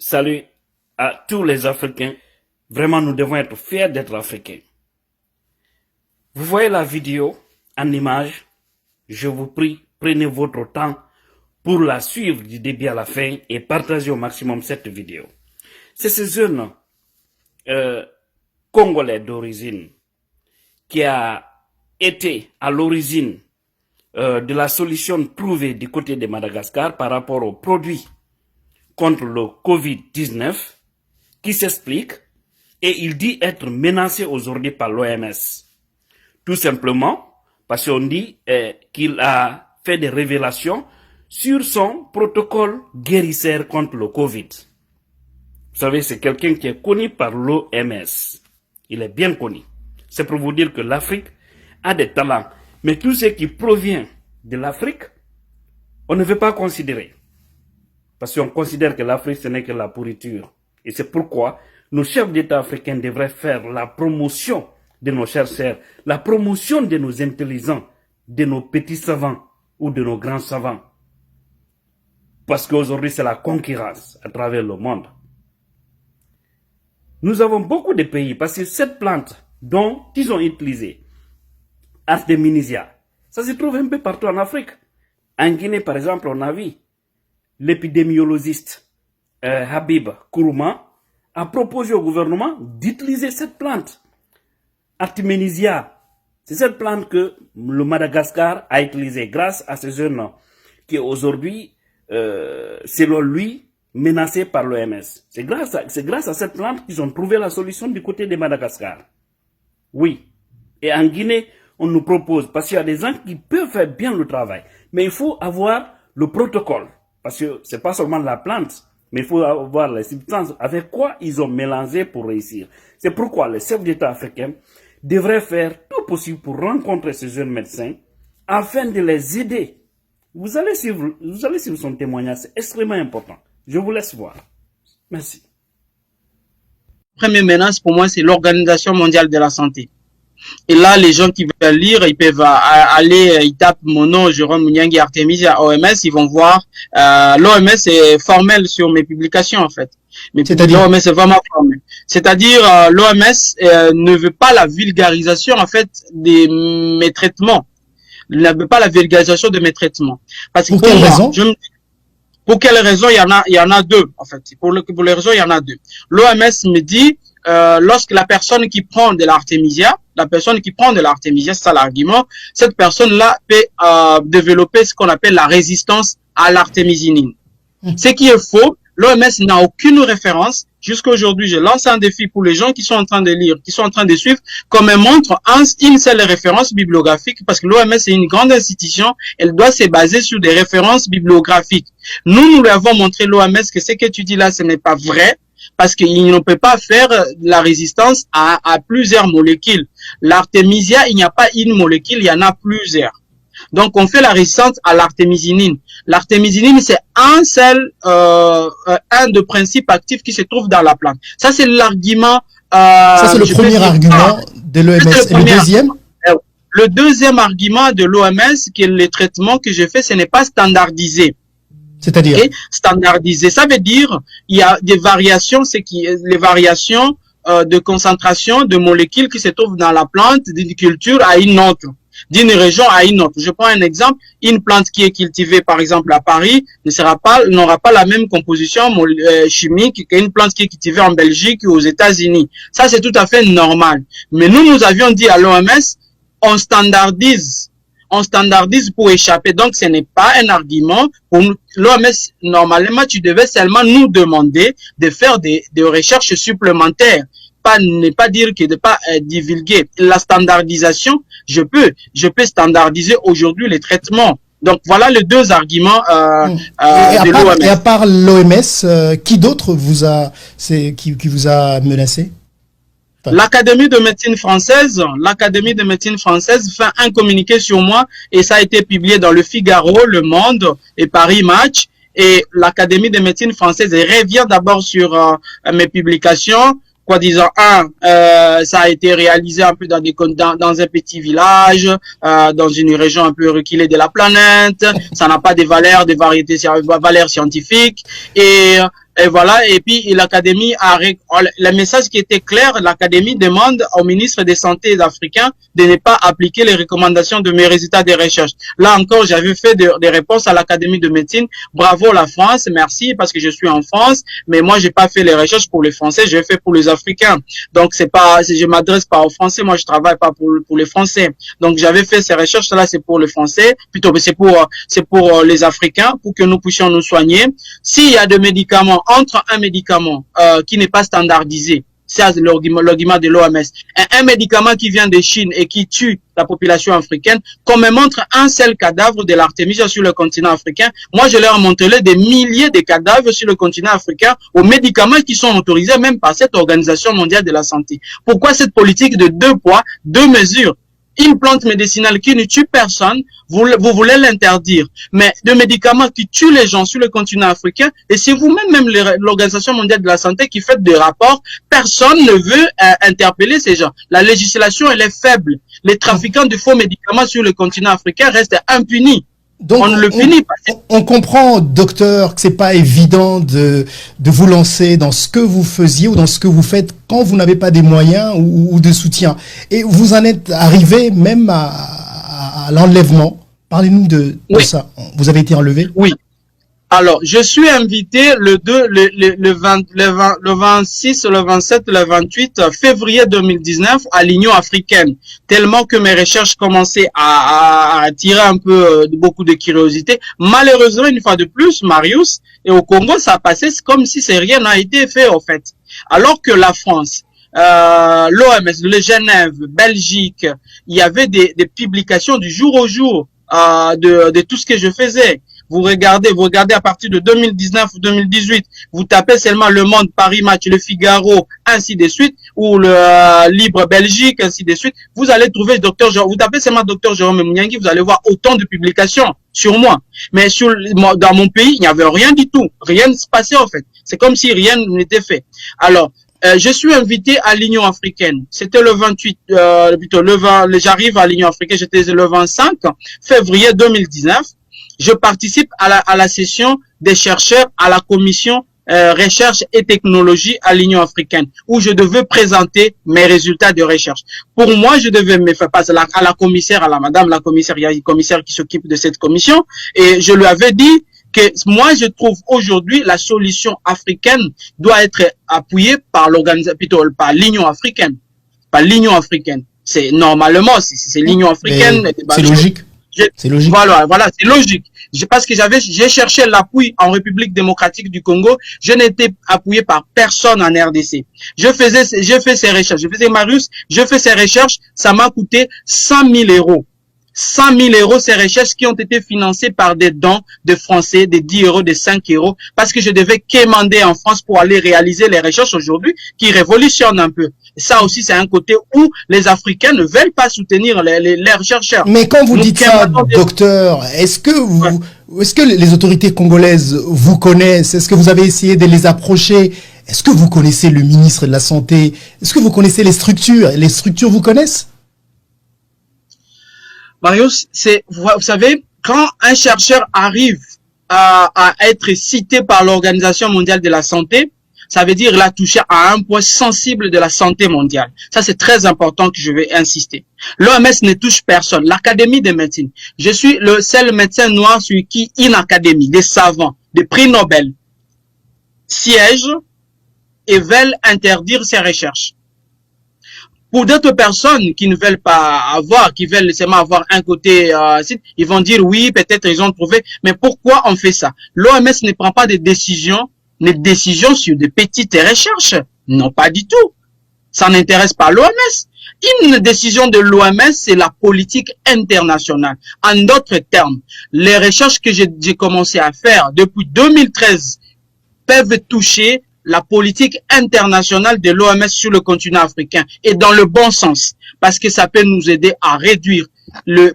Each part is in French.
Salut à tous les Africains. Vraiment, nous devons être fiers d'être Africains. Vous voyez la vidéo en image. Je vous prie, prenez votre temps pour la suivre du début à la fin et partagez au maximum cette vidéo. C'est ce jeune Congolais d'origine qui a été à l'origine de la solution trouvée du côté de Madagascar par rapport aux produits contre le Covid-19 qui s'explique et il dit être menacé aujourd'hui par l'OMS. Tout simplement parce qu'on dit qu'il a fait des révélations sur son protocole guérisseur contre le Covid. Vous savez, c'est quelqu'un qui est connu par l'OMS. Il est bien connu. C'est pour vous dire que l'Afrique a des talents. Mais tout ce qui provient de l'Afrique, on ne veut pas considérer. Parce qu'on considère que l'Afrique, ce n'est que la pourriture. Et c'est pourquoi nos chefs d'État africains devraient faire la promotion de nos chercheurs, la promotion de nos intelligents, de nos petits savants ou de nos grands savants. Parce qu'aujourd'hui, c'est la concurrence à travers le monde. Nous avons beaucoup de pays, parce que cette plante dont ils ont utilisé, Artemisia, ça se trouve un peu partout en Afrique. En Guinée, par exemple, on a vu l'épidémiologiste Habib Kourouma a proposé au gouvernement d'utiliser cette plante. Artemisia, c'est cette plante que le Madagascar a utilisée grâce à ce jeune qui est aujourd'hui, selon lui, menacé par l'OMS. C'est grâce à cette plante qu'ils ont trouvé la solution du côté de Madagascar. Oui. Et en Guinée, on nous propose, parce qu'il y a des gens qui peuvent faire bien le travail, mais il faut avoir le protocole. Parce que c'est pas seulement la plante, mais il faut avoir les substances avec quoi ils ont mélangé pour réussir. C'est pourquoi les chefs d'État africains devraient faire tout possible pour rencontrer ces jeunes médecins afin de les aider. Vous allez suivre son témoignage, c'est extrêmement important. Je vous laisse voir. Merci. La première menace pour moi, c'est l'Organisation mondiale de la santé. Et là, les gens qui veulent lire, ils peuvent aller, ils tapent mon nom, Jérôme Mouniangui Artemisia OMS, ils vont voir. L'OMS est formel sur mes publications, en fait. L'OMS est vraiment formel. C'est-à-dire, l'OMS ne veut pas la vulgarisation, en fait, de mes traitements. Il ne veut pas la vulgarisation de mes traitements. Parce que pour quelle raison? Pour quelle raison? Il y en a deux, en fait. Pour les raisons, il y en a deux. L'OMS me dit, lorsque la personne qui prend de l'artémisia, c'est ça l'argument, cette personne-là peut développer ce qu'on appelle la résistance à l'artémisinine. Ce qui est faux, l'OMS n'a aucune référence. Jusqu'à aujourd'hui, je lance un défi pour les gens qui sont en train de lire, qui sont en train de suivre, qu'on me montre une seule référence bibliographique, parce que l'OMS est une grande institution, elle doit se baser sur des références bibliographiques. Nous lui avons montré l'OMS que ce que tu dis là, ce n'est pas vrai, parce qu'il ne peut pas faire la résistance à plusieurs molécules. L'artémisia, il n'y a pas une molécule, il y en a plusieurs. Donc, on fait la résistance à l'artémisinine. L'artémisinine, c'est un de principes actifs qui se trouve dans la plante. Ça, c'est l'argument. Ça, c'est le premier argument de l'OMS. Et le deuxième? Le deuxième argument de l'OMS, que les traitements que je fais, ce n'est pas standardisé. C'est-à-dire? Standardisé. Ça veut dire, il y a des variations, les variations de concentration de molécules qui se trouvent dans la plante d'une culture à une autre, d'une région à une autre. Je prends un exemple, une plante qui est cultivée par exemple à Paris n'aura pas la même composition chimique qu'une plante qui est cultivée en Belgique ou aux États-Unis. Ça, c'est tout à fait normal. Mais nous avions dit à l'OMS, on standardise pour échapper. Donc, ce n'est pas un argument. Pour l'OMS, normalement, tu devais seulement nous demander de faire des recherches supplémentaires. Ne pas dire que de pas divulguer. La standardisation, je peux standardiser aujourd'hui les traitements. Donc, voilà les deux arguments de l'OMS. Et à part l'OMS, qui d'autre qui vous a menacé? L'Académie de médecine française fait un communiqué sur moi et ça a été publié dans le Figaro, Le Monde et Paris Match. Et l'Académie de médecine française revient d'abord sur mes publications. Quoi disant, ça a été réalisé un peu dans un petit village, dans une région un peu reculée de la planète. Ça n'a pas de valeurs scientifiques. Et Et voilà, et puis l'Académie le message qui était clair, l'Académie demande au ministre des Santé africain de ne pas appliquer les recommandations de mes résultats des recherches. Là encore, j'avais fait des réponses à l'Académie de médecine. Bravo la France, merci parce que je suis en France, mais moi j'ai pas fait les recherches pour les Français, j'ai fait pour les Africains. Donc je m'adresse pas aux Français, moi je travaille pas pour les Français. Donc j'avais fait ces recherches là, c'est pour les Français, plutôt c'est pour les Africains, pour que nous puissions nous soigner. S'il y a des médicaments entre un médicament qui n'est pas standardisé, c'est l'argument de l'OMS, un médicament qui vient de Chine et qui tue la population africaine, qu'on me montre un seul cadavre de l'artémisia sur le continent africain. Moi, je leur montrerai des milliers de cadavres sur le continent africain aux médicaments qui sont autorisés même par cette Organisation mondiale de la santé. Pourquoi cette politique de 2 poids, 2 mesures? Une plante médicinale qui ne tue personne, vous voulez l'interdire. Mais de médicaments qui tuent les gens sur le continent africain, et c'est vous-même, même l'Organisation mondiale de la santé qui fait des rapports, personne ne veut interpeller ces gens. La législation, elle est faible. Les trafiquants de faux médicaments sur le continent africain restent impunis. Donc, on ne le punit pas. On comprend, docteur, que c'est pas évident de vous lancer dans ce que vous faisiez ou dans ce que vous faites quand vous n'avez pas des moyens ou de soutien. Et vous en êtes arrivé même à l'enlèvement. Parlez-nous de ça. Vous avez été enlevé? Oui. Alors, je suis invité le 26, le 27, le 28 février 2019 à l'Union africaine. Tellement que mes recherches commençaient à attirer un peu beaucoup de curiosité. Malheureusement, une fois de plus, Marius, et au Congo, ça passait comme si rien n'a été fait, en fait. Alors que la France, l'OMS, le Genève, Belgique, il y avait des publications du jour au jour de tout ce que je faisais. Vous regardez à partir de 2019 ou 2018, vous tapez seulement Le Monde, Paris Match, Le Figaro, ainsi de suite, ou le Libre Belgique, ainsi de suite. Vous allez trouver vous tapez seulement Dr Jérôme Mouniangui, vous allez voir autant de publications sur moi. Mais dans mon pays, il n'y avait rien du tout. Rien ne se passait, en fait. C'est comme si rien n'était fait. Alors, je suis invité à l'Union africaine. C'était le 28, j'arrive à l'Union africaine, j'étais le 25 février 2019. Je participe à la session des chercheurs à la commission recherche et technologie à l'Union africaine, où je devais présenter mes résultats de recherche. Pour moi, je devais me faire passer à la commissaire, à la madame la commissaire, il y a une commissaire qui s'occupe de cette commission, et je lui avais dit que moi, je trouve aujourd'hui la solution africaine doit être appuyée par par l'Union africaine. Par l'Union africaine. C'est normalement, c'est l'Union africaine. C'est logique. C'est logique. Voilà, c'est logique. Parce que j'ai cherché l'appui en République démocratique du Congo, je n'étais appuyé par personne en RDC. J'ai fait ces recherches, je fais ces recherches, ça m'a coûté 100 000 euros. 100 000 euros, ces recherches qui ont été financées par des dons de Français, de 10 euros, de 5 euros, parce que je devais quémander en France pour aller réaliser les recherches aujourd'hui qui révolutionnent un peu. Ça aussi, c'est un côté où les Africains ne veulent pas soutenir les chercheurs. Mais quand vous dites ça, docteur, est-ce que les autorités congolaises vous connaissent? Est-ce que vous avez essayé de les approcher? Est-ce que vous connaissez le ministre de la Santé? Est-ce que vous connaissez les structures? Les structures vous connaissent? Marius, vous savez, quand un chercheur arrive à être cité par l'Organisation mondiale de la santé, ça veut dire qu'il a touché à un point sensible de la santé mondiale. Ça, c'est très important que je vais insister. L'OMS ne touche personne. L'Académie de médecine. Je suis le seul médecin noir sur qui une académie, des savants, des prix Nobel, siègent et veulent interdire ces recherches. Pour d'autres personnes qui ne veulent pas avoir, qui veulent seulement avoir un côté, ils vont dire oui, peut-être ils ont trouvé. Mais pourquoi on fait ça? L'OMS ne prend pas de décisions sur des petites recherches. Non, pas du tout. Ça n'intéresse pas l'OMS. Une décision de l'OMS, c'est la politique internationale. En d'autres termes, les recherches que j'ai commencé à faire depuis 2013 peuvent toucher la politique internationale de l'OMS sur le continent africain et dans le bon sens, parce que ça peut nous aider à réduire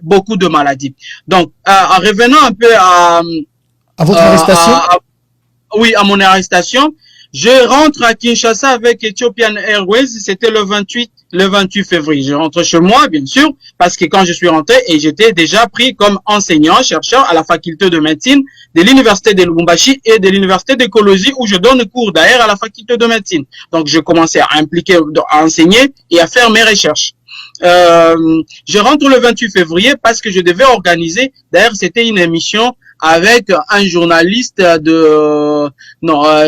beaucoup de maladies. Donc, revenons un peu à votre arrestation. Oui, à mon arrestation. Je rentre à Kinshasa avec Ethiopian Airways, c'était le 28 le 28 février. Je rentre chez moi, bien sûr, parce que quand je suis rentré, et j'étais déjà pris comme enseignant, chercheur à la faculté de médecine de l'université de Lubumbashi et de l'université d'écologie où je donne cours d'ailleurs à la faculté de médecine. Donc, je commençais à impliquer, à enseigner et à faire mes recherches. Je rentre le 28 février parce que je devais organiser, d'ailleurs, c'était une émission avec un journaliste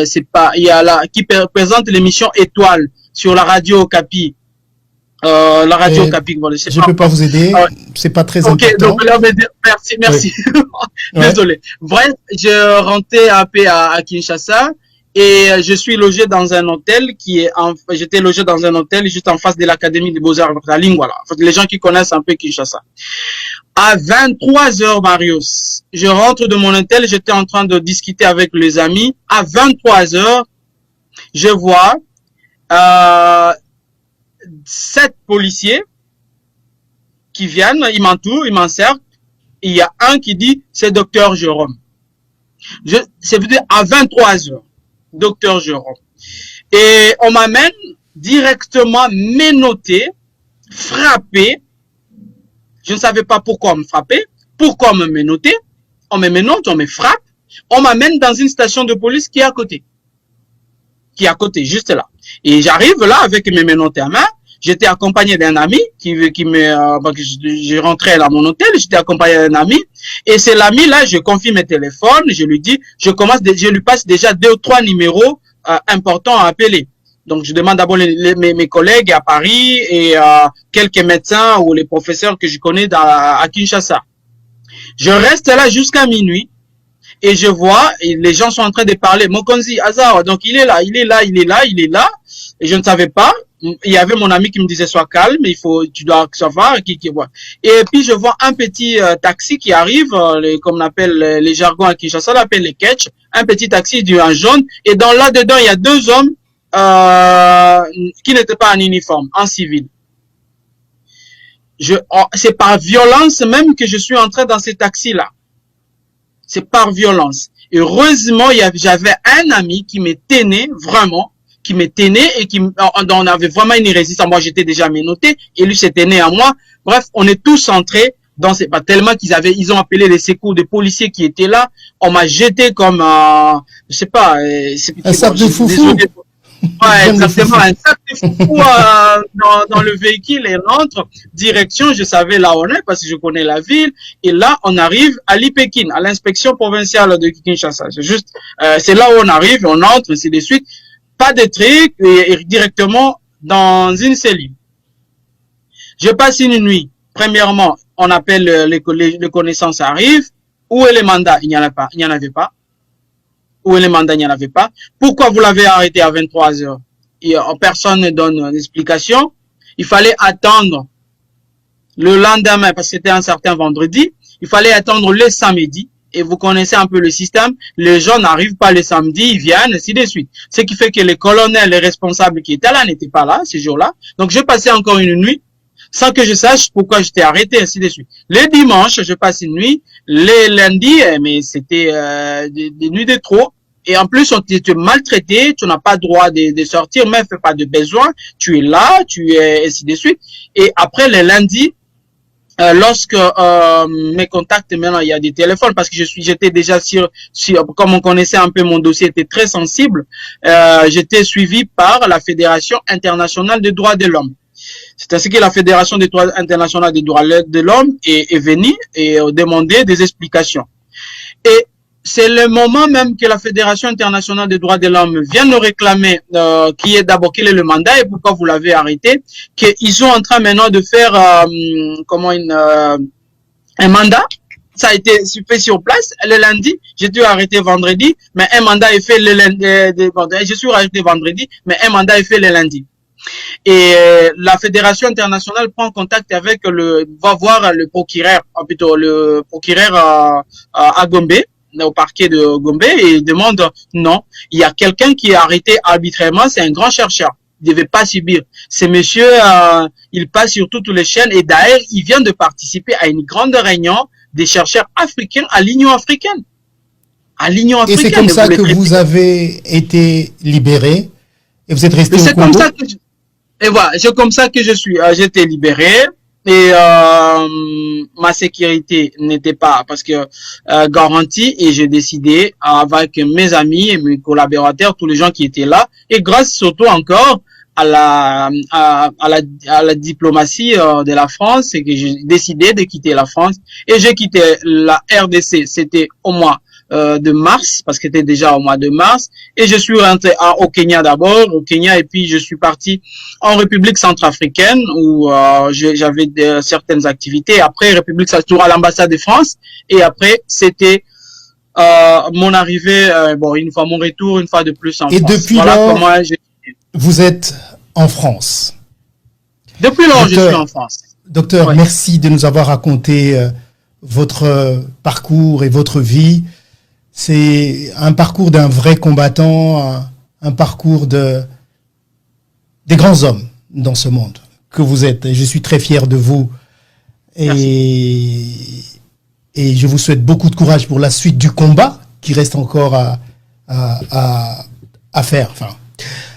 c'est pas, il y a là, qui présente l'émission Étoile sur la radio Okapi. La radio Okapi, bon, je peux pas vous aider, c'est pas très important. Ok, donc là, merci. Oui. Désolé. Bref, je rentrais à Kinshasa et je suis logé dans un hôtel j'étais logé dans un hôtel juste en face de l'Académie des Beaux-Arts de la Ligne, voilà. Les gens qui connaissent un peu Kinshasa. À 23h, Marius, je rentre de mon hôtel, j'étais en train de discuter avec les amis. À 23h, je vois 7 policiers qui viennent, ils m'entourent, ils m'encerclent. Il y a un qui dit, c'est docteur Jérôme. C'est à 23h, docteur Jérôme. Et on m'amène directement menotté, frappé. Je ne savais pas pourquoi on me frappait, pourquoi on me menottait. On me menotte, on me frappe. On m'amène dans une station de police qui est à côté. Juste là. Et j'arrive là avec mes menottés à main. J'étais accompagné d'un ami je rentrais à mon hôtel, j'étais accompagné d'un ami. Et c'est l'ami là, je confie mes téléphones, je lui dis, je lui passe déjà 2 ou 3 numéros importants à appeler. Donc, je demande d'abord mes collègues à Paris et quelques médecins ou les professeurs que je connais à Kinshasa. Je reste là jusqu'à minuit et je vois, et les gens sont en train de parler. Mokonzi, Azar, donc il est là. Et je ne savais pas. Il y avait mon ami qui me disait, sois calme, tu dois savoir voit. Et puis, je vois un petit taxi qui arrive, comme on appelle les jargons à Kinshasa, on appelle les ketch, un petit taxi en jaune. Et là-dedans, il y a 2 hommes qui n'étaient pas en uniforme, en civil. C'est par violence même que je suis entré dans ces taxis-là. C'est par violence. Heureusement, j'avais un ami qui me tenait vraiment, et on avait vraiment une résistance. Moi, j'étais déjà menotté et lui s'est tenu à moi. Bref, on est tous entrés pas tellement ils ont appelé les secours des policiers qui étaient là. On m'a jeté comme je sais pas, un sac de foufou. Ouais, exactement, un sac de foufou dans le véhicule et rentre direction, je savais là où on est parce que je connais la ville. Et là, on arrive à l'IPEKIN, à l'inspection provinciale de Kinshasa. C'est là où on arrive, on entre, ainsi de suite. Pas de truc, et directement dans une cellule. Je passe une nuit. Premièrement, on appelle les connaissances arrivent. Où est le mandat? Il n'y en avait pas. Où est le mandat? Il n'y en avait pas. Pourquoi vous l'avez arrêté à 23h? Personne ne donne d'explication. Il fallait attendre le lendemain, parce que c'était un certain vendredi. Il fallait attendre le samedi. Et vous connaissez un peu le système. Les gens n'arrivent pas le samedi, ils viennent, ainsi de suite. Ce qui fait que les colonels, les responsables qui étaient là n'étaient pas là, ces jours-là. Donc, je passais encore une nuit sans que je sache pourquoi j'étais arrêté, ainsi de suite. Les dimanches, je passe une nuit. Les lundis, mais c'était des nuits de trop. Et en plus, tu es maltraité, tu n'as pas droit de sortir, même fais pas de besoin. Tu es là, tu es ainsi de suite. Et après les lundis, lorsque mes contacts, maintenant il y a des téléphones parce que j'étais déjà comme on connaissait un peu mon dossier était très sensible, j'étais suivi par la Fédération internationale des droits de l'homme. C'est ainsi que la Fédération internationale des droits de l'homme est venue et demandé des explications. Et c'est le moment même que la Fédération internationale des droits de l'homme vient nous réclamer quel est le mandat et pourquoi vous l'avez arrêté, qu'ils sont en train maintenant de faire un mandat. Ça a été fait sur place le lundi. J'étais arrêté vendredi, mais un mandat est fait le lundi. Je suis arrêté vendredi, mais un mandat est fait le lundi. Et la Fédération internationale prend contact avec va voir le procureur à Gombe, au parquet de Gombe, et il demande non, il y a quelqu'un qui est arrêté arbitrairement, c'est un grand chercheur, il ne devait pas subir. Ce monsieur, il passe sur toutes les chaînes et d'ailleurs, il vient de participer à une grande réunion des chercheurs africains à l'Union africaine. Et c'est comme ça que vous avez été libéré et vous êtes resté au Congo. Et voilà, c'est comme ça que j'étais libéré. Et ma sécurité n'était pas parce que garantie, et j'ai décidé avec mes amis et mes collaborateurs, tous les gens qui étaient là, et grâce surtout encore à la diplomatie de la France, c'est que j'ai décidé de quitter la France, et j'ai quitté la RDC. C'était au mois de mars, parce que c'était déjà au mois de mars, et je suis rentré au Kenya d'abord, et puis je suis parti en République centrafricaine où j'avais certaines activités. Après, République centrafricaine à l'ambassade de France, et après c'était mon arrivée, une fois mon retour, une fois de plus en France. Et depuis lors, vous êtes en France. Depuis lors, je suis en France. Docteur, ouais. Merci de nous avoir raconté votre parcours et votre vie. C'est un parcours d'un vrai combattant, un parcours des grands hommes dans ce monde que vous êtes. Et je suis très fier de vous. Et je vous souhaite beaucoup de courage pour la suite du combat qui reste encore à faire. Enfin,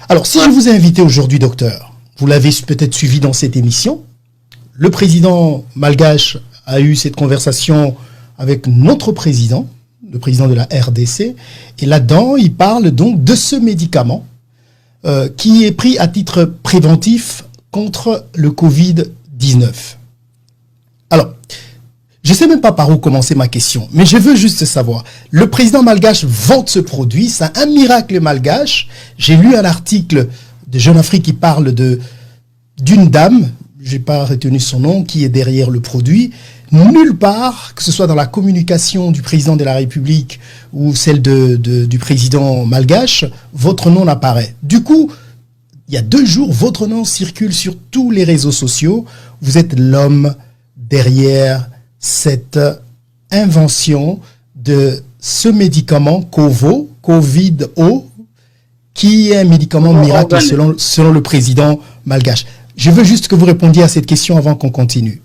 alors, si je vous ai invité aujourd'hui, docteur, vous l'avez peut-être suivi dans cette émission, le président malgache a eu cette conversation avec notre président, le président de la RDC, et là-dedans, il parle donc de ce médicament qui est pris à titre préventif contre le Covid-19. Alors, je ne sais même pas par où commencer ma question, mais je veux juste savoir, le président malgache vante ce produit, c'est un miracle malgache. J'ai lu un article de Jeune Afrique qui parle d'une dame, je n'ai pas retenu son nom, qui est derrière le produit. Nulle part, que ce soit dans la communication du président de la République ou celle du président malgache, votre nom n'apparaît. Du coup, il y a 2 jours, votre nom circule sur tous les réseaux sociaux. Vous êtes l'homme derrière cette invention de ce médicament Covid-O, qui est un médicament miracle selon le président malgache. Je veux juste que vous répondiez à cette question avant qu'on continue.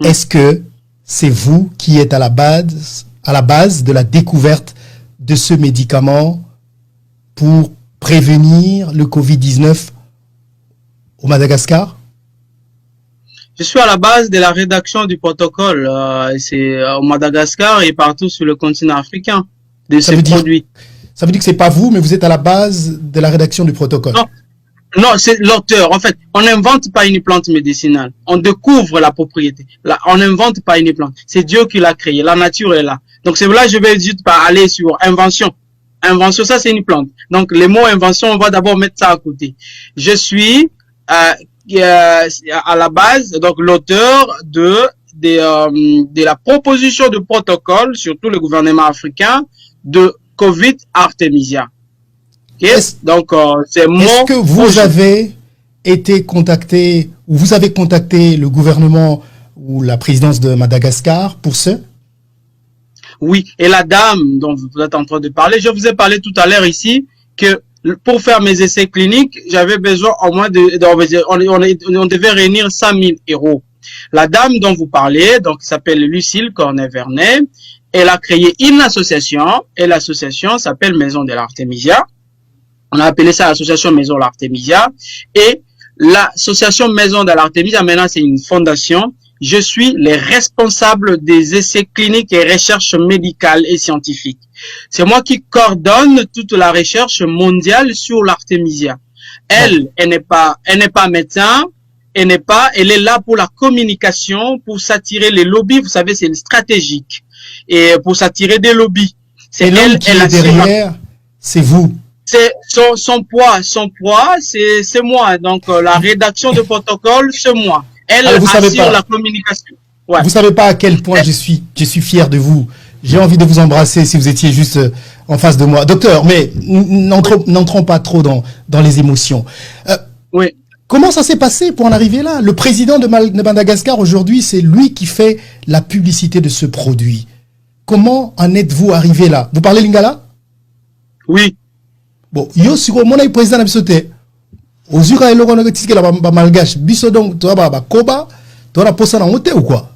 Est-ce que c'est vous qui êtes à la base de la découverte de ce médicament pour prévenir le Covid-19 au Madagascar? Je suis à la base de la rédaction du protocole. C'est au Madagascar et partout sur le continent africain de ces produits. Ça veut dire que c'est pas vous, mais vous êtes à la base de la rédaction du protocole. Non, c'est l'auteur. En fait, on n'invente pas une plante médicinale. On découvre la propriété. Là, on n'invente pas une plante. C'est Dieu qui l'a créée. La nature est là. Donc, c'est là je vais juste pas aller sur invention. Invention, ça, c'est une plante. Donc, les mots invention, on va d'abord mettre ça à côté. Je suis à la base, donc l'auteur de la proposition de protocole, surtout le gouvernement africain, de Covid Artemisia. Est-ce que vous avez été contacté, ou vous avez contacté le gouvernement ou la présidence de Madagascar pour ce? Oui, et la dame dont vous êtes en train de parler, je vous ai parlé tout à l'heure ici que pour faire mes essais cliniques, j'avais besoin au moins on devait réunir 100 000 euros. La dame dont vous parlez, donc, s'appelle Lucille Cornet-Vernet, elle a créé une association, et l'association s'appelle Maison de l'Artemisia. On a appelé ça l'association Maison de l'Artemisia. Et l'association Maison de l'Artemisia, maintenant, c'est une fondation. Je suis le responsable des essais cliniques et recherches médicales et scientifiques. C'est moi qui coordonne toute la recherche mondiale sur l'Artemisia. Elle n'est pas médecin, elle est là pour la communication, pour s'attirer les lobbies. Vous savez, c'est stratégique. Et pour s'attirer des lobbies. C'est elle qui est derrière, c'est vous. C'est son poids, c'est moi. Donc, la rédaction de protocole, c'est moi. Elle assure la communication. Ouais. Vous savez pas à quel point je suis fier de vous. J'ai envie de vous embrasser si vous étiez juste en face de moi. Docteur, mais n'entrons pas trop dans les émotions. Oui. Comment ça s'est passé pour en arriver là? Le président de Madagascar aujourd'hui, c'est lui qui fait la publicité de ce produit. Comment en êtes-vous arrivé là? Vous parlez lingala? Oui. Bon, yo siko mona le président n'absoté. Ozura eloko na kitika la ba malgache biso donc to ba koba to na posa na monte ou quoi?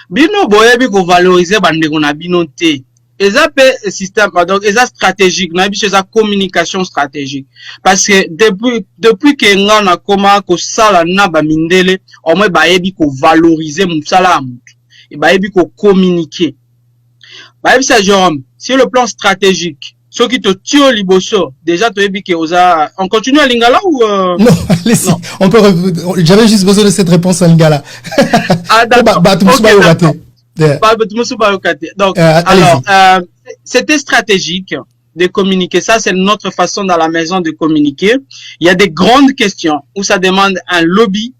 Bino boyebi ko valoriser bandeko na bino te. eza pe système donc eza stratégique na biso eza communication stratégique parce que depuis que nga na koma ko sala na ba mindele au moins bayebi ko valoriser musala mutu et bayebi ko communiquer bayebi ça Jérôme sur le plan stratégique ceux qui te tuent liboso déjà tu yebi que oza on continue à lingala ou non allez-y on peut j'avais juste besoin de cette réponse à lingala ah d'accord donc, alors, c'était stratégique de communiquer. Ça, c'est notre façon dans la maison de communiquer. Il y a des grandes questions où ça demande un lobby.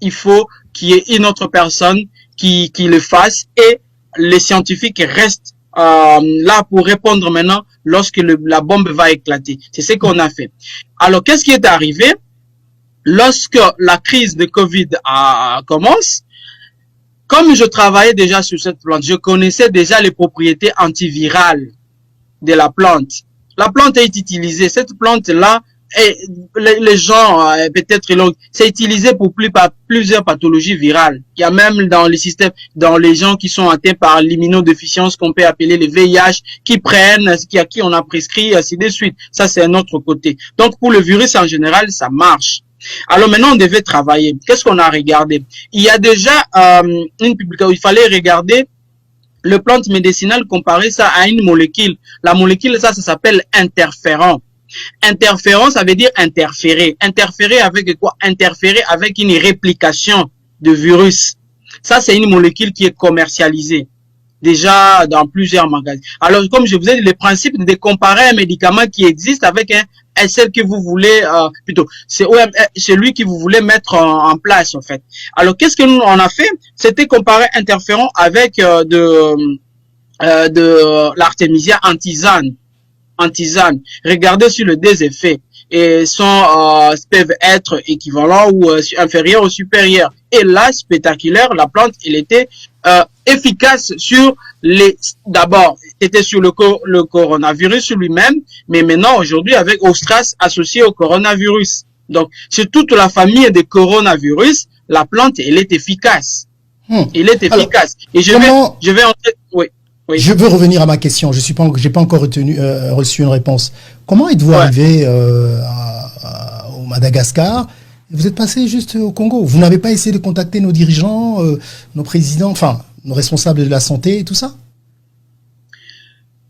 Il faut qu'il y ait une autre personne qui le fasse et les scientifiques restent là pour répondre maintenant lorsque la bombe va éclater. C'est ce qu'on a fait. Alors, qu'est-ce qui est arrivé? Lorsque la crise de Covid commence, comme je travaillais déjà sur cette plante, je connaissais déjà les propriétés antivirales de la plante. La plante est utilisée. Cette plante-là, les gens, peut-être, c'est utilisé pour plusieurs pathologies virales. Il y a même dans les systèmes, dans les gens qui sont atteints par l'immunodéficience qu'on peut appeler les VIH, qui prennent, à qui on a prescrit, ainsi de suite. Ça, c'est un autre côté. Donc, pour le virus en général, ça marche. Alors maintenant, on devait travailler. Qu'est-ce qu'on a regardé? Il y a déjà une publication où il fallait regarder le plante médicinale, comparer ça à une molécule. La molécule, ça s'appelle interféron. Interféron, ça veut dire interférer. Interférer avec quoi? Interférer avec une réplication de virus. Ça, c'est une molécule qui est commercialisée déjà dans plusieurs magasins. Alors, comme je vous ai dit, le principe de comparer un médicament qui existe avec celle que vous voulez, plutôt, c'est celui que vous voulez mettre en place, en fait. Alors, qu'est-ce que nous, on a fait? C'était comparer interféron avec de l'artémisia antisane. Regardez sur le deux effets. Et peuvent être équivalents ou inférieurs ou supérieurs. Et là, spectaculaire, la plante, elle était efficace sur d'abord, c'était sur le coronavirus lui-même, mais maintenant, aujourd'hui, avec Ostras associé au coronavirus. Donc, sur toute la famille des coronavirus, la plante, elle est efficace. Elle est efficace. Alors, et je vais entrer, oui. Oui. Je veux revenir à ma question. J'ai pas encore reçu une réponse. Comment êtes-vous arrivé au Madagascar? Vous êtes passé juste au Congo. Vous n'avez pas essayé de contacter nos dirigeants, nos présidents, enfin, nos responsables de la santé et tout ça?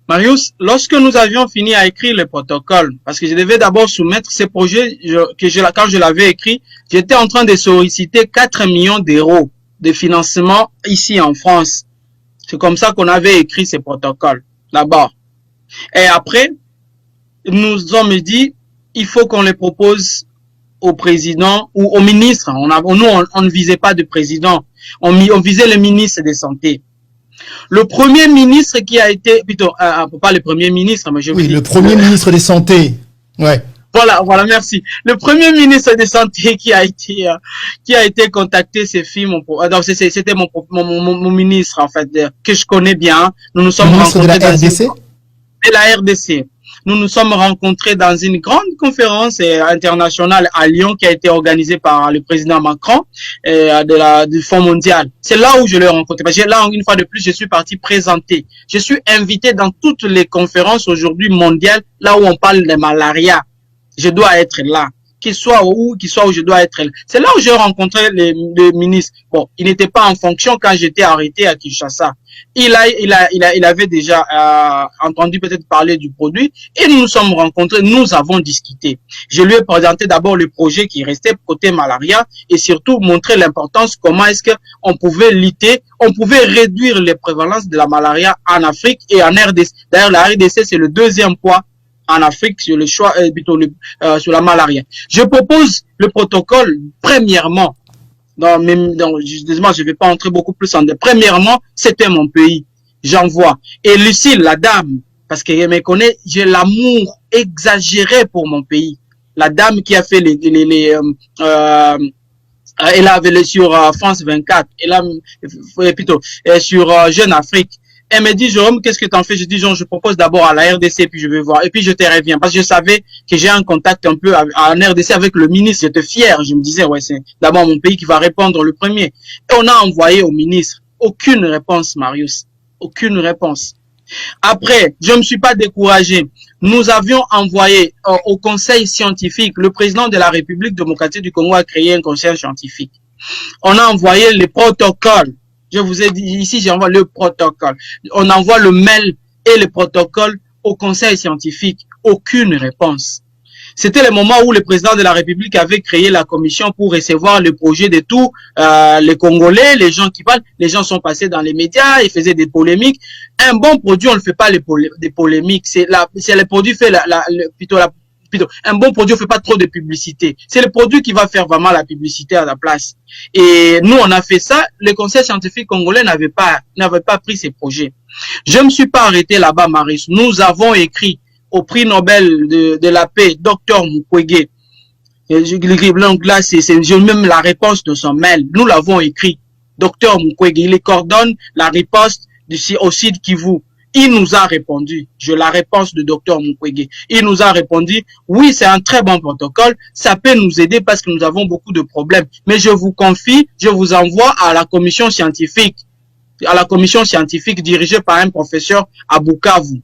Marius, lorsque nous avions fini à écrire le protocole, parce que je devais d'abord soumettre ces projets quand je l'avais écrit, j'étais en train de solliciter 4 millions d'euros de financement ici en France. C'est comme ça qu'on avait écrit ces protocoles, d'abord. Et après, nous avons dit, il faut qu'on les propose au président ou au ministre. Nous, on ne visait pas de président. On visait le ministre des Santé. Le premier ministre qui a été, plutôt, pas le premier ministre, mais je oui, le premier ministre des Santé. Ouais. Voilà, merci. Le premier ministre de Santé qui a été contacté, c'est c'était mon ministre, en fait, que je connais bien. Nous nous sommes rencontrés de la RDC? De la RDC. Nous nous sommes rencontrés dans une grande conférence internationale à Lyon qui a été organisée par le président Macron du Fonds mondial. C'est là où je l'ai rencontré. Parce que là, une fois de plus, je suis parti présenter. Je suis invité dans toutes les conférences aujourd'hui mondiales, là où on parle de malaria. Je dois être là. Qu'il soit où je dois être là. C'est là où j'ai rencontré le ministre. Bon, il n'était pas en fonction quand j'étais arrêté à Kinshasa. Il avait déjà entendu peut-être parler du produit et nous nous sommes rencontrés, nous avons discuté. Je lui ai présenté d'abord le projet qui restait côté malaria et surtout montrer l'importance, comment est-ce qu'on pouvait lutter, on pouvait réduire les prévalences de la malaria en Afrique et en RDC. D'ailleurs, la RDC, c'est le deuxième poids en Afrique sur le choix, sur la malaria. Je propose le protocole, premièrement, justement, je ne vais pas entrer beaucoup plus en détail. Premièrement, c'était mon pays. J'envoie. Et Lucille, la dame, parce qu'elle me connaît, j'ai l'amour exagéré pour mon pays. La dame qui a fait elle avait sur France 24, elle a, plutôt, sur Jeune Afrique. Elle me dit, Jérôme, qu'est-ce que tu en fais? Je dis, Jean, je propose d'abord à la RDC, puis je vais voir. Et puis je te reviens. Parce que je savais que j'ai un contact un peu en RDC avec le ministre. J'étais fier. Je me disais, ouais, c'est d'abord mon pays qui va répondre le premier. Et on a envoyé au ministre. Aucune réponse, Marius. Aucune réponse. Après, je ne me suis pas découragé. Nous avions envoyé au conseil scientifique, le président de la République démocratique du Congo a créé un conseil scientifique. On a envoyé les protocoles. Je vous ai dit, ici, j'envoie le protocole. On envoie le mail et le protocole au conseil scientifique. Aucune réponse. C'était le moment où le président de la République avait créé la commission pour recevoir le projet de tous les Congolais, les gens qui parlent. Les gens sont passés dans les médias, ils faisaient des polémiques. Un bon produit, on ne fait pas des polémiques. C'est le produit fait plutôt un bon produit, on ne fait pas trop de publicité. C'est le produit qui va faire vraiment la publicité à la place. Et nous, on a fait ça. Le conseil scientifique congolais n'avait pas pris ces projets. Je ne me suis pas arrêté là-bas, Marius. Nous avons écrit au prix Nobel de la paix, Dr Mukwege. Donc là, j'ai même la réponse de son mail. Nous l'avons écrit. Dr Mukwege, il coordonne la riposte au Sud Kivu. Il nous a répondu, la réponse de Dr Mukwege. Il nous a répondu, oui, c'est un très bon protocole, ça peut nous aider parce que nous avons beaucoup de problèmes. Mais je vous confie, je vous envoie à la commission scientifique dirigée par un professeur à Bukavu.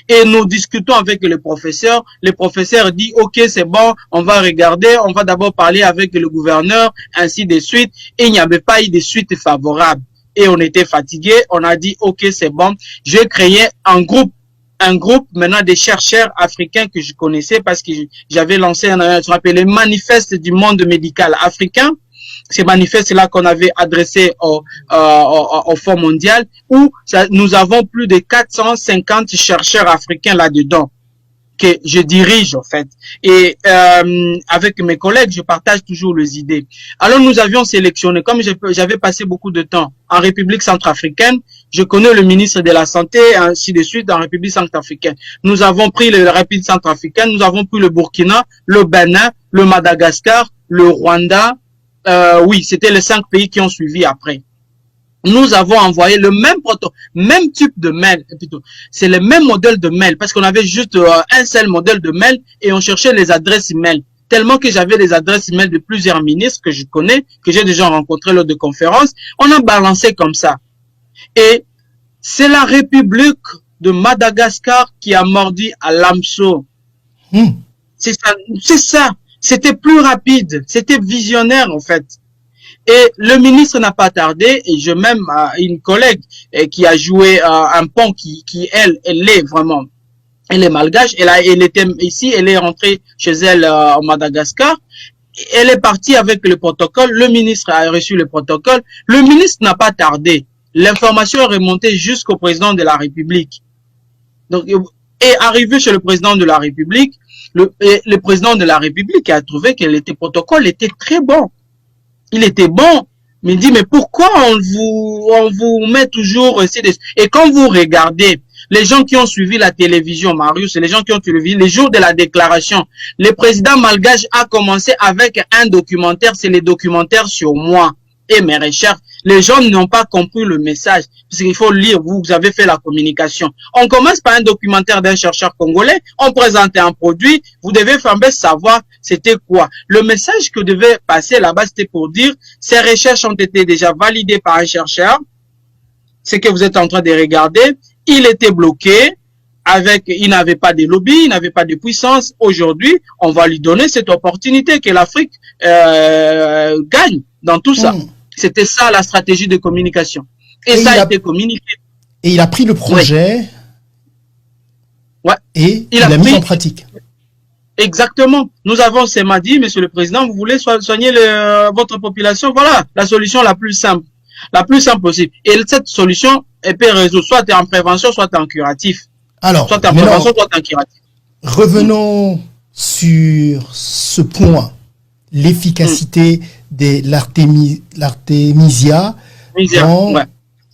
Et nous discutons avec le professeur. Le professeur dit, OK, c'est bon, on va regarder, on va d'abord parler avec le gouverneur, ainsi de suite. Et il n'y avait pas eu de suite favorable. Et on était fatigué. On a dit, OK, c'est bon. J'ai créé un groupe maintenant des chercheurs africains que je connaissais parce que j'avais lancé ce qu'on appelle le manifeste du monde médical africain. Ces manifestes-là qu'on avait adressés au Fonds mondial, où nous avons plus de 450 chercheurs africains là-dedans, que je dirige en fait. Et avec mes collègues, je partage toujours les idées. Alors nous avions sélectionné, comme j'avais passé beaucoup de temps en République centrafricaine, je connais le ministre de la Santé, ainsi de suite, en République centrafricaine. Nous avons pris la République centrafricaine, nous avons pris le Burkina, le Bénin, le Madagascar, le Rwanda. Oui, c'était les 5 pays qui ont suivi après. Nous avons envoyé le même type de mail, plutôt. C'est le même modèle de mail, parce qu'on avait juste un seul modèle de mail et on cherchait les adresses email. Tellement que j'avais les adresses email de plusieurs ministres que je connais, que j'ai déjà rencontrés lors de conférences. On a balancé comme ça. Et c'est la République de Madagascar qui a mordu à l'hameçon. C'est ça. C'était plus rapide, c'était visionnaire en fait. Et le ministre n'a pas tardé, et je même une collègue qui a joué un pont qui elle est malgache, elle était ici, elle est rentrée chez elle au Madagascar, elle est partie avec le protocole, le ministre a reçu le protocole, le ministre n'a pas tardé, l'information est remontée jusqu'au président de la République. Donc, et arrivé chez le président de la République, le président de la République a trouvé que le protocole était très bon. Il était bon. Mais il dit, mais pourquoi on vous met toujours ici? Et quand vous regardez, les gens qui ont suivi la télévision, Marius, les gens qui ont suivi les jours de la déclaration, le président malgache a commencé avec un documentaire, c'est les documentaires sur moi et mes recherches. Les gens n'ont pas compris le message, parce qu'il faut lire, vous avez fait la communication. On commence par un documentaire d'un chercheur congolais, on présente un produit, vous devez savoir c'était quoi. Le message que devait passer là-bas, c'était pour dire, ces recherches ont été déjà validées par un chercheur, ce que vous êtes en train de regarder, il était bloqué, il n'avait pas de lobby, il n'avait pas de puissance. Aujourd'hui, on va lui donner cette opportunité que l'Afrique gagne dans tout ça. C'était ça la stratégie de communication. Et ça a été communiqué. Et il a pris le projet et il l'a mis en pratique. Exactement. Nous avons dit, Monsieur le Président, vous voulez soigner votre population, voilà la solution la plus simple possible. Et cette solution, elle peut résoudre soit en prévention, soit en curatif. Alors, soit en prévention, soit en curatif. Revenons sur ce point, l'efficacité de l'artémisia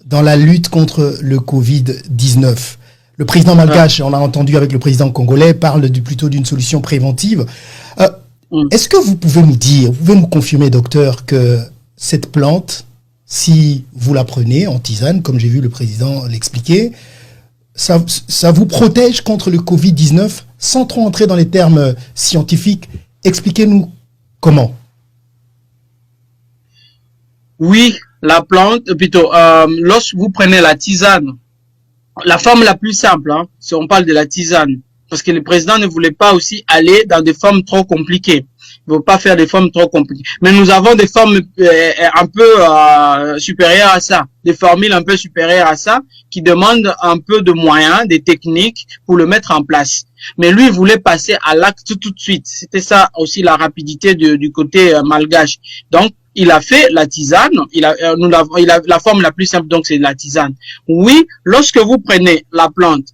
dans la lutte contre le Covid-19. Le président malgache, on a entendu avec le président congolais, parle plutôt d'une solution préventive. Est-ce que vous pouvez nous confirmer, docteur, que cette plante, si vous la prenez en tisane, comme j'ai vu le président l'expliquer, ça vous protège contre le Covid-19 sans trop entrer dans les termes scientifiques? Expliquez-nous comment. Oui, la plante, plutôt, lorsque vous prenez la tisane la forme la plus simple, hein, si on parle de la tisane, parce que le président ne voulait pas aussi aller dans des formes trop compliquées. Il ne veut pas faire des formes trop compliquées. Mais nous avons des formes un peu supérieures à ça, des formules un peu supérieures à ça, qui demandent un peu de moyens, des techniques pour le mettre en place. Mais lui, il voulait passer à l'acte tout de suite. C'était ça aussi la rapidité du côté malgache. Donc, il a fait la tisane, il a la forme la plus simple, donc c'est la tisane. Oui, lorsque vous prenez la plante,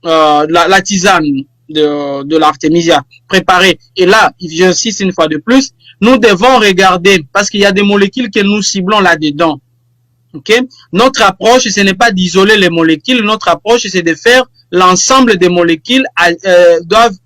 la tisane de l'artémisia préparée, et là, j'insiste une fois de plus, nous devons regarder, parce qu'il y a des molécules que nous ciblons là-dedans. Okay? Notre approche, ce n'est pas d'isoler les molécules, notre approche, c'est de faire l'ensemble des molécules doivent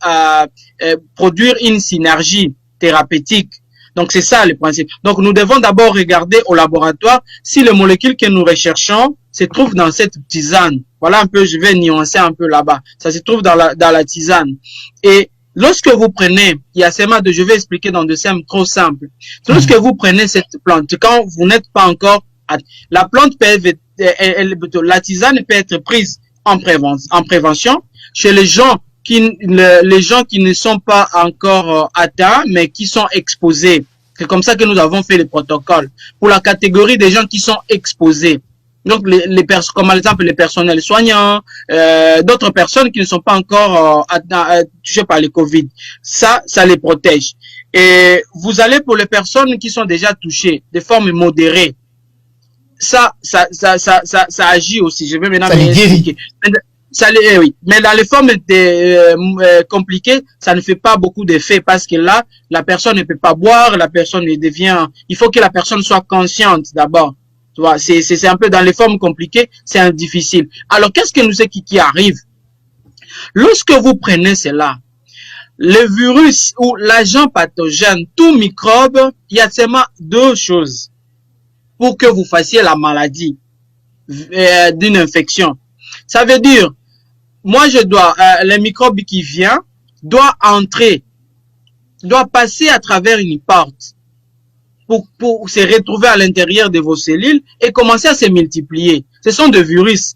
produire une synergie thérapeutique. Donc, c'est ça le principe. Donc, nous devons d'abord regarder au laboratoire si les molécules que nous recherchons se trouvent dans cette tisane. Voilà un peu, je vais nuancer un peu là-bas. Ça se trouve dans la tisane. Et lorsque vous prenez, il y a seulement je vais expliquer dans des termes trop simples. Lorsque vous prenez cette plante, quand vous n'êtes pas encore, la plante la tisane peut être prise en prévention chez les gens qui ne sont pas encore atteints, mais qui sont exposés. C'est comme ça que nous avons fait le protocole. Pour la catégorie des gens qui sont exposés. Donc, comme par exemple les personnels soignants, d'autres personnes qui ne sont pas encore touchées par le Covid. Ça les protège. Et vous allez pour les personnes qui sont déjà touchées, de forme modérée. Ça agit aussi. Je vais maintenant expliquer. Oui. Mais dans les formes compliquées, ça ne fait pas beaucoup d'effet parce que là, la personne ne peut pas boire, la personne il faut que la personne soit consciente d'abord. Tu vois, c'est un peu dans les formes compliquées, c'est difficile. Alors, qu'est-ce que nous c'est qui arrive? Lorsque vous prenez cela, le virus ou l'agent pathogène, tout microbe, il y a seulement deux choses pour que vous fassiez la maladie d'une infection. Ça veut dire, moi le microbe qui vient doit passer à travers une porte pour se retrouver à l'intérieur de vos cellules et commencer à se multiplier. Ce sont des virus.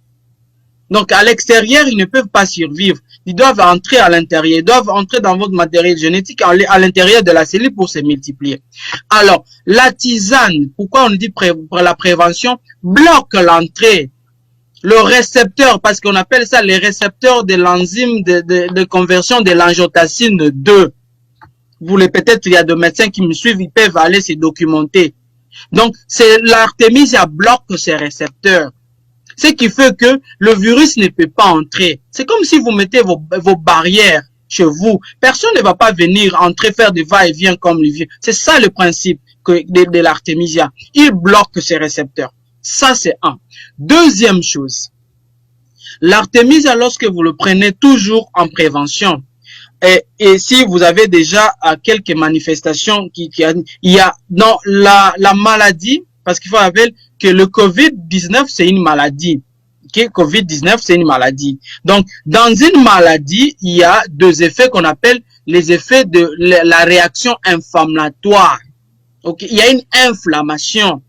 Donc à l'extérieur, ils ne peuvent pas survivre. Ils doivent entrer à l'intérieur, ils doivent entrer dans votre matériel génétique à l'intérieur de la cellule pour se multiplier. Alors, la tisane, pourquoi on dit la prévention, bloque l'entrée. Le récepteur, parce qu'on appelle ça les récepteurs de l'enzyme de conversion de l'angiotensine 2. Peut-être il y a des médecins qui me suivent, ils peuvent aller se documenter. Donc, l'artémisia bloque ces récepteurs. Ce qui fait que le virus ne peut pas entrer. C'est comme si vous mettez vos barrières chez vous. Personne ne va pas venir entrer, faire des va-et-vient comme les vieux. C'est ça le principe de l'artémisia. Il bloque ces récepteurs. Ça, c'est un. Deuxième chose, l'artémisia, lorsque vous le prenez toujours en prévention, et si vous avez déjà quelques manifestations il y a dans la maladie, parce qu'il faut rappeler que le Covid-19, c'est une maladie. Okay? Covid-19, c'est une maladie. Donc, dans une maladie, il y a deux effets qu'on appelle les effets de la réaction inflammatoire. Okay? Il y a une inflammation.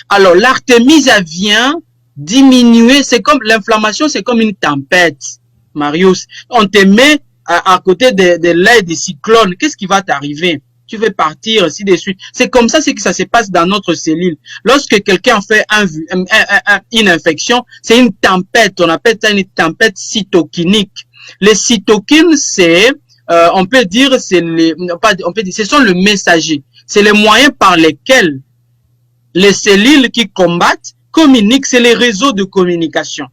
Alors, l'artémisia vient diminuer. C'est comme l'inflammation, c'est comme une tempête. Marius, on te met à côté de l'air des cyclones. Qu'est-ce qui va t'arriver? Tu veux partir, ainsi de suite. C'est comme ça, c'est que ça se passe dans notre cellule. Lorsque quelqu'un fait une infection, c'est une tempête. On appelle ça une tempête cytokinique. Les cytokines, on peut dire, ce sont les messagers. C'est les moyens par lesquels les cellules qui combattent communiquent. C'est les réseaux de communication.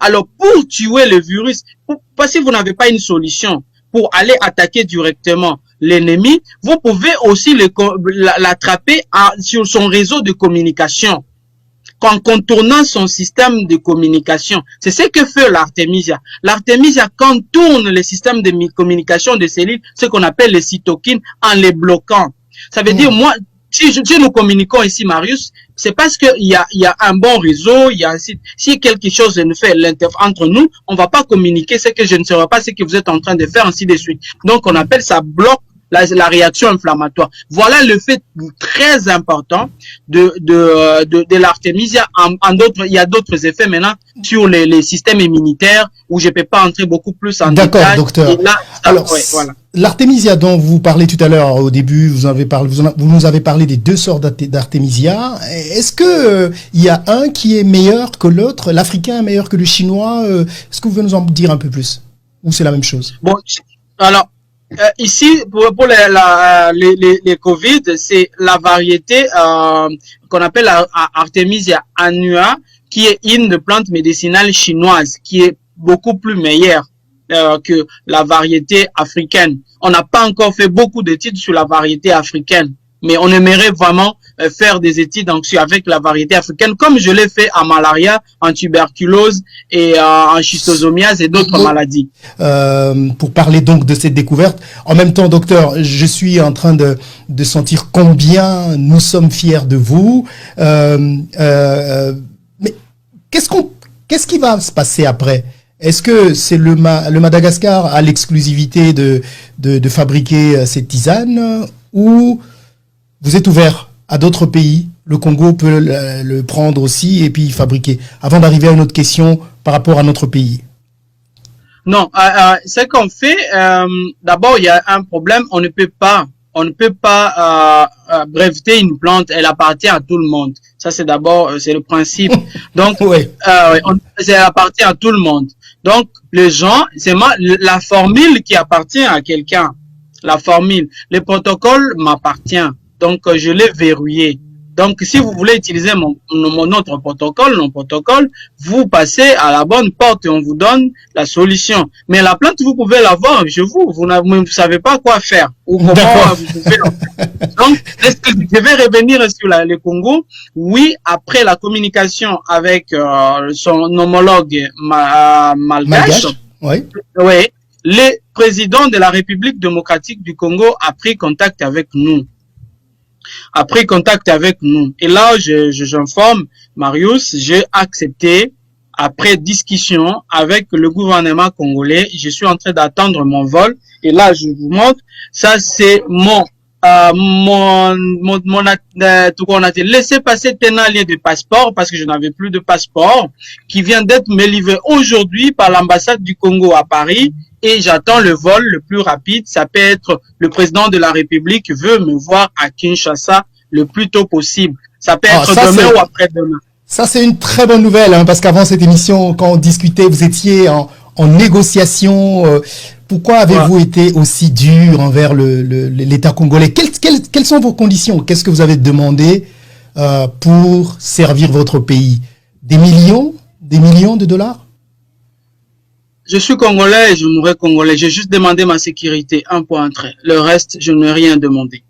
Alors, pour tuer le virus, parce que vous n'avez pas une solution pour aller attaquer directement l'ennemi, vous pouvez aussi l'attraper sur son réseau de communication, en contournant son système de communication. C'est ce que fait l'artémisia. L'artémisia contourne le système de communication des cellules, ce qu'on appelle les cytokines, en les bloquant. Ça veut dire, moi, si nous communiquons ici, Marius, c'est parce qu'il y a un bon réseau, il y a un site. Si quelque chose nous fait entre nous, on va pas communiquer ce que je ne saurais pas ce que vous êtes en train de faire, ainsi de suite. Donc, on appelle ça bloc la réaction inflammatoire. Voilà le fait très important de l'artémisia. En d'autres, il y a d'autres effets maintenant sur les systèmes immunitaires où je peux pas entrer beaucoup plus en détail. D'accord, docteur. Et là, alors, ouais, voilà. l'artémisia dont vous parlez tout à l'heure au début, vous nous avez parlé des deux sortes d'artémisia. Est-ce que il y a un qui est meilleur que l'autre? L'africain est meilleur que le chinois? Est-ce que vous pouvez nous en dire un peu plus? Ou c'est la même chose? Bon, alors, ici, pour les Covid, c'est la variété qu'on appelle Artemisia annua, qui est une plante médicinale chinoise, qui est beaucoup plus meilleure que la variété africaine. On n'a pas encore fait beaucoup d'études sur la variété africaine, mais on aimerait vraiment faire des études avec la variété africaine, comme je l'ai fait en malaria, en tuberculose et en schistosomiase et d'autres maladies. Pour parler donc de cette découverte, en même temps, docteur, je suis en train de sentir combien nous sommes fiers de vous. Mais qu'est-ce qui va se passer après? Est-ce que c'est le Madagascar a l'exclusivité de fabriquer cette tisane, ou vous êtes ouvert à d'autres pays? Le Congo peut le prendre aussi et puis fabriquer. Avant d'arriver à une autre question par rapport à notre pays. Non, ce qu'on fait, d'abord il y a un problème. On ne peut pas breveter une plante. Elle appartient à tout le monde. Ça c'est d'abord c'est le principe. Donc ouais. Elle appartient à tout le monde. Donc les gens, c'est la formule qui appartient à quelqu'un. La formule, le protocole m'appartient. Donc je l'ai verrouillé. Donc si vous voulez utiliser notre protocole, vous passez à la bonne porte et on vous donne la solution. Mais la plante, vous pouvez l'avoir chez vous. Vous ne savez pas quoi faire ou comment vous pouvez la faire. Donc, est-ce que je vais revenir sur le Congo? Oui, après la communication avec son homologue malgache. Oui. Oui, le président de la République démocratique du Congo a pris contact avec nous. Et là, j'informe Marius, j'ai accepté, après discussion avec le gouvernement congolais, je suis en train d'attendre mon vol. Et là, je vous montre, ça c'est mon laissé passer tenalier de passeport, parce que je n'avais plus de passeport, qui vient d'être me livré aujourd'hui par l'ambassade du Congo à Paris. Et j'attends le vol le plus rapide. Ça peut être le président de la République veut me voir à Kinshasa le plus tôt possible. Ça peut être demain ou après-demain. Ça, c'est une très bonne nouvelle, hein, parce qu'avant cette émission, quand on discutait, vous étiez en négociation. Pourquoi avez-vous été aussi dur envers l'État congolais? Quelles sont vos conditions? Qu'est-ce que vous avez demandé pour servir votre pays? Des millions de dollars? Je suis congolais et je mourrai congolais. J'ai juste demandé ma sécurité, un point trait. Le reste, je n'ai rien demandé.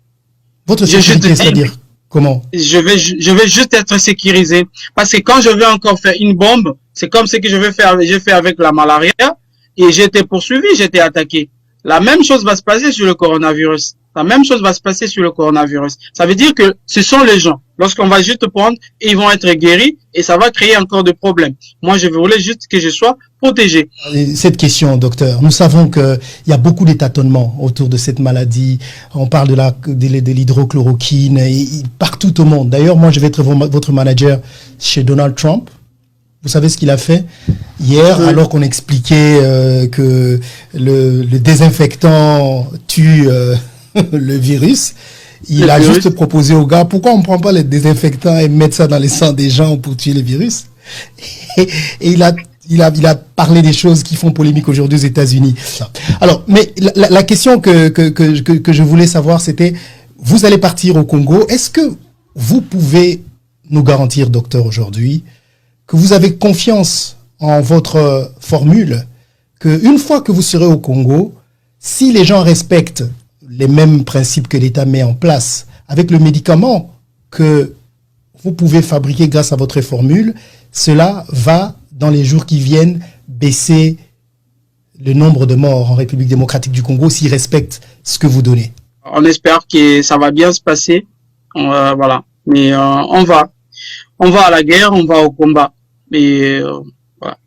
Votre sécurité, c'est-à-dire comment? Je vais juste être sécurisé. Parce que quand je vais encore faire une bombe, c'est comme ce que j'ai fait avec la malaria, et j'ai été poursuivi, j'ai été attaqué. La même chose va se passer sur le coronavirus. Ça veut dire que ce sont les gens. Lorsqu'on va juste prendre, ils vont être guéris et ça va créer encore des problèmes. Moi, je voulais juste que je sois protégé. Cette question, docteur, nous savons qu'il y a beaucoup de tâtonnements autour de cette maladie. On parle de l'hydrochloroquine partout au monde. D'ailleurs, moi, je vais être votre manager chez Donald Trump. Vous savez ce qu'il a fait hier, alors qu'on expliquait que le désinfectant tue le virus. Il a juste proposé aux gars, pourquoi on ne prend pas les désinfectants et mettre ça dans les sangs des gens pour tuer les virus? Et il a parlé des choses qui font polémique aujourd'hui aux États-Unis. Alors, mais la question que je voulais savoir, c'était, vous allez partir au Congo. Est-ce que vous pouvez nous garantir, docteur, aujourd'hui, que vous avez confiance en votre formule, qu'une fois que vous serez au Congo, si les gens respectent les mêmes principes que l'État met en place, avec le médicament que vous pouvez fabriquer grâce à votre formule, cela va, dans les jours qui viennent, baisser le nombre de morts en République démocratique du Congo s'ils respectent ce que vous donnez? On espère que ça va bien se passer. Voilà. Mais on va à la guerre, on va au combat. Mais voilà.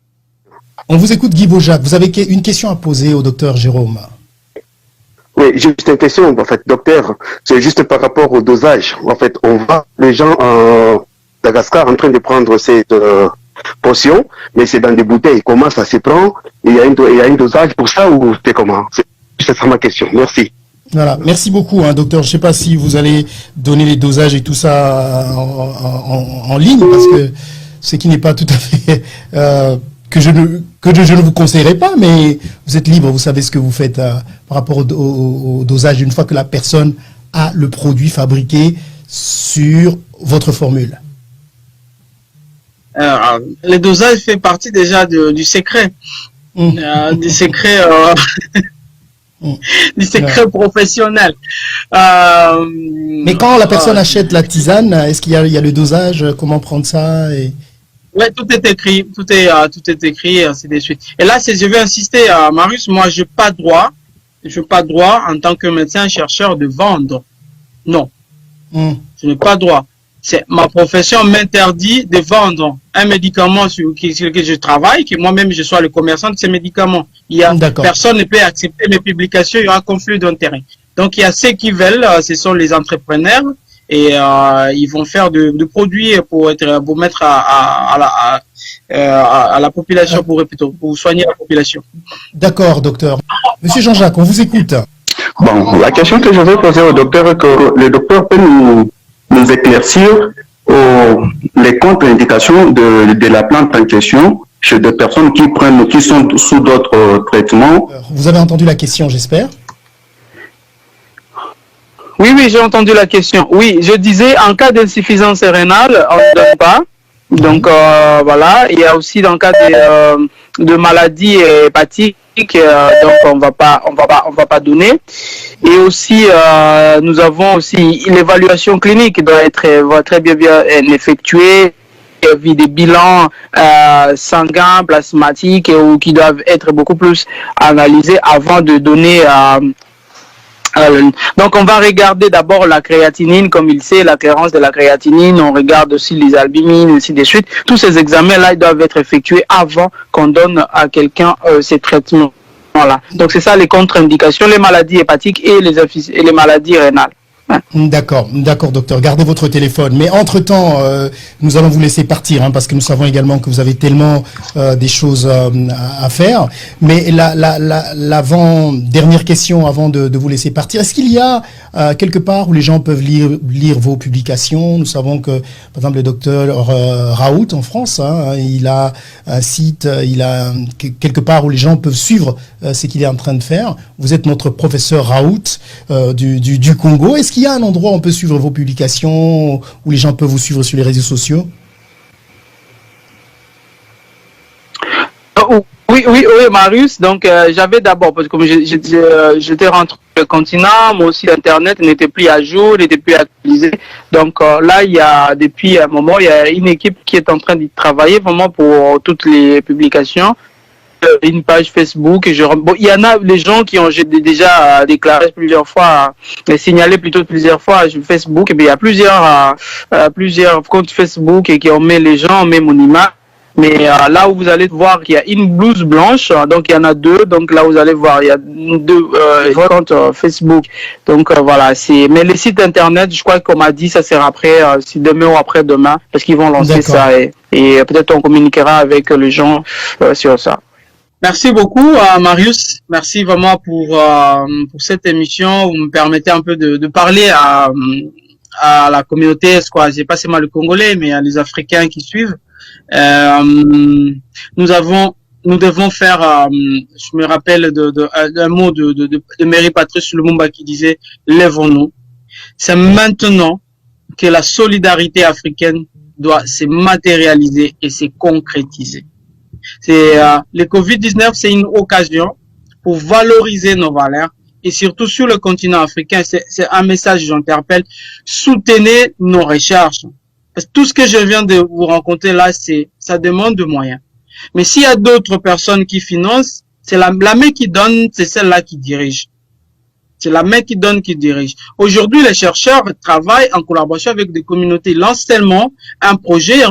On vous écoute, Guy Bojack. Vous avez une question à poser au docteur Jérôme. Mais juste une question, en fait, docteur, c'est juste par rapport au dosage. En fait, on voit les gens en Madagascar en train de prendre cette potion, mais c'est dans des bouteilles. Comment ça se prend? Il y a un dosage pour ça ou c'est comment? C'est ça ma question. Merci. Voilà, merci beaucoup, hein, docteur. Je ne sais pas si vous allez donner les dosages et tout ça en ligne, parce que ce qui n'est pas tout à fait que je ne vous conseillerais pas, mais vous êtes libre, vous savez ce que vous faites par rapport au dosage une fois que la personne a le produit fabriqué sur votre formule. Le dosage fait partie déjà du secret, du secret. Du secret professionnel. Mais quand la personne achète la tisane, est-ce qu'il y a le dosage? Comment prendre ça Ouais, tout est écrit, tout est écrit, ainsi de suite. Et là, je vais insister, Marius, moi, je n'ai pas droit en tant que médecin chercheur de vendre. Non, je n'ai pas droit. Ma profession m'interdit de vendre un médicament sur lequel je travaille, que moi-même je sois le commerçant de ces médicaments. Personne ne peut accepter mes publications, il y aura un conflit d'intérêts. Donc il y a ceux qui veulent, ce sont les entrepreneurs, et ils vont faire de produits pour mettre à la population, pour soigner la population. D'accord, docteur. Monsieur Jean-Jacques, on vous écoute. Bon, la question que je vais poser au docteur est que le docteur peut nous éclaircir les contre-indications de la plante en question chez des personnes qui sont sous d'autres traitements. Vous avez entendu la question, j'espère. Oui, j'ai entendu la question. Oui, je disais, en cas d'insuffisance rénale, on ne donne pas. Donc, voilà. Il y a aussi dans le cas de maladies hépatiques, donc on va pas donner. Et aussi, nous avons aussi l'évaluation clinique doit être très bien effectuée. Il y a des bilans sanguins, plasmatiques, ou qui doivent être beaucoup plus analysés avant de donner. Donc on va regarder d'abord la créatinine, comme il sait, la clairance de la créatinine, on regarde aussi les albumines, ainsi de suite. Tous ces examens-là, ils doivent être effectués avant qu'on donne à quelqu'un ces traitements. Voilà. Donc c'est ça les contre-indications, les maladies hépatiques et les maladies rénales. D'accord, docteur. Gardez votre téléphone. Mais entre-temps, nous allons vous laisser partir, parce que nous savons également que vous avez tellement des choses à faire. Mais l'avant-dernière question avant de vous laisser partir, est-ce qu'il y a quelque part où les gens peuvent lire vos publications? Nous savons que, par exemple, le docteur Raoult en France, il a un site, il a quelque part où les gens peuvent suivre ce qu'il est en train de faire. Vous êtes notre professeur Raoult du Congo. Est-ce qu'il y a un endroit où on peut suivre vos publications, où les gens peuvent vous suivre sur les réseaux sociaux? Oui, Marius. Donc, j'avais d'abord, parce que comme j'étais rentré sur le continent, moi aussi, l'Internet n'était plus à jour, n'était plus actualisé. Donc, là, depuis un moment, il y a une équipe qui est en train d'y travailler vraiment pour toutes les publications. Une page Facebook. Il y en a les gens qui ont déjà déclaré plusieurs fois, signalé plutôt plusieurs fois sur Facebook. Et bien, il y a plusieurs comptes Facebook et qui ont mis les gens, met mon image. Mais là où vous allez voir qu'il y a une blouse blanche, donc il y en a deux. Donc là vous allez voir, il y a deux comptes Facebook. Donc voilà, mais les sites internet, je crois qu'on m'a dit ça sera après, si demain ou après-demain, parce qu'ils vont lancer ça et peut-être on communiquera avec les gens sur ça. Merci beaucoup, Marius. Merci vraiment pour cette émission. Vous me permettez un peu de parler à la communauté, j'ai pas seulement le Congolais, mais à les Africains qui suivent. Nous devons faire, je me rappelle d'un mot de Mary Patrice Lumumba qui disait « Lèvons-nous ». C'est maintenant que la solidarité africaine doit se matérialiser et se concrétiser. Le Covid-19, c'est une occasion pour valoriser nos valeurs et surtout sur le continent africain, c'est un message, j'interpelle, soutenez nos recherches. Parce que tout ce que je viens de vous raconter là, ça demande de moyens. Mais s'il y a d'autres personnes qui financent, c'est la main qui donne, c'est celle-là qui dirige. C'est la main qui donne qui dirige. Aujourd'hui, les chercheurs travaillent en collaboration avec des communautés. Ils lancent seulement un projet,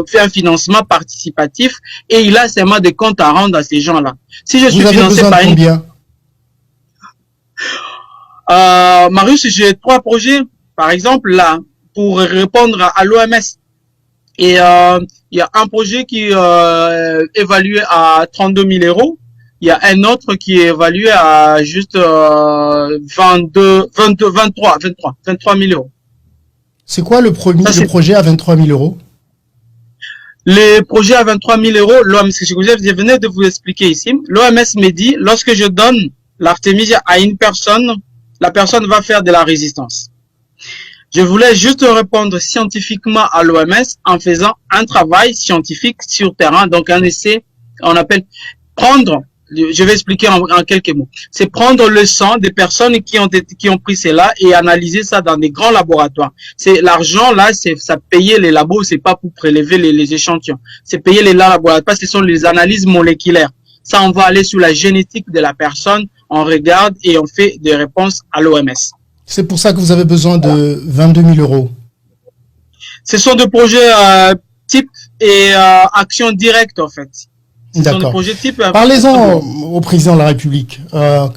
fait un financement participatif et il a seulement des comptes à rendre à ces gens-là. Si je suis financé par combien? Marius, j'ai 3 projets, par exemple, là, pour répondre à l'OMS. Et il y a un projet qui est évalué à 32 000 euros. Il y a un autre qui est évalué à juste 23 000 euros. C'est quoi le projet à 23 000 euros? Les projets à 23 000 euros, l'OMS, je venais de vous expliquer ici. L'OMS me dit, lorsque je donne l'artémisia à une personne, la personne va faire de la résistance. Je voulais juste répondre scientifiquement à l'OMS en faisant un travail scientifique sur terrain, donc un essai, on appelle prendre, je vais expliquer en quelques mots, c'est prendre le sang des personnes qui ont pris cela et analyser ça dans des grands laboratoires. C'est l'argent là, ça payer les labos, c'est pas pour prélever les échantillons, c'est payer les laboratoires, ce sont les analyses moléculaires. Ça, on va aller sur la génétique de la personne, on regarde et on fait des réponses à l'OMS. C'est pour ça que vous avez besoin de 22 000 euros. Ce sont des projets type et action directe en fait. D'accord. Parlez-en au président de la République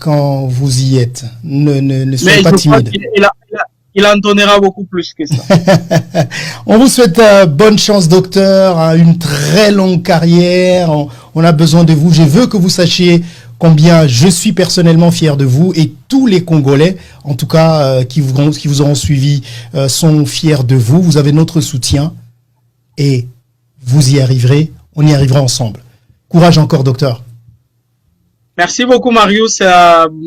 quand vous y êtes. Ne soyez pas timide. Il en donnera beaucoup plus que ça. On vous souhaite bonne chance, docteur, une très longue carrière. On a besoin de vous. Je veux que vous sachiez combien je suis personnellement fier de vous et tous les Congolais, en tout cas, qui vous auront suivi, sont fiers de vous. Vous avez notre soutien et vous y arriverez. On y arrivera ensemble. Courage encore, docteur. Merci beaucoup, Marius.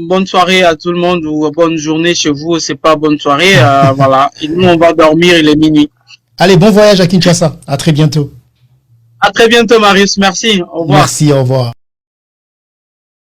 Bonne soirée à tout le monde ou bonne journée chez vous. C'est pas bonne soirée. Voilà. Et nous, on va dormir. Il est minuit. Allez, bon voyage à Kinshasa. À très bientôt. À très bientôt, Marius. Merci. Au revoir. Merci, au revoir.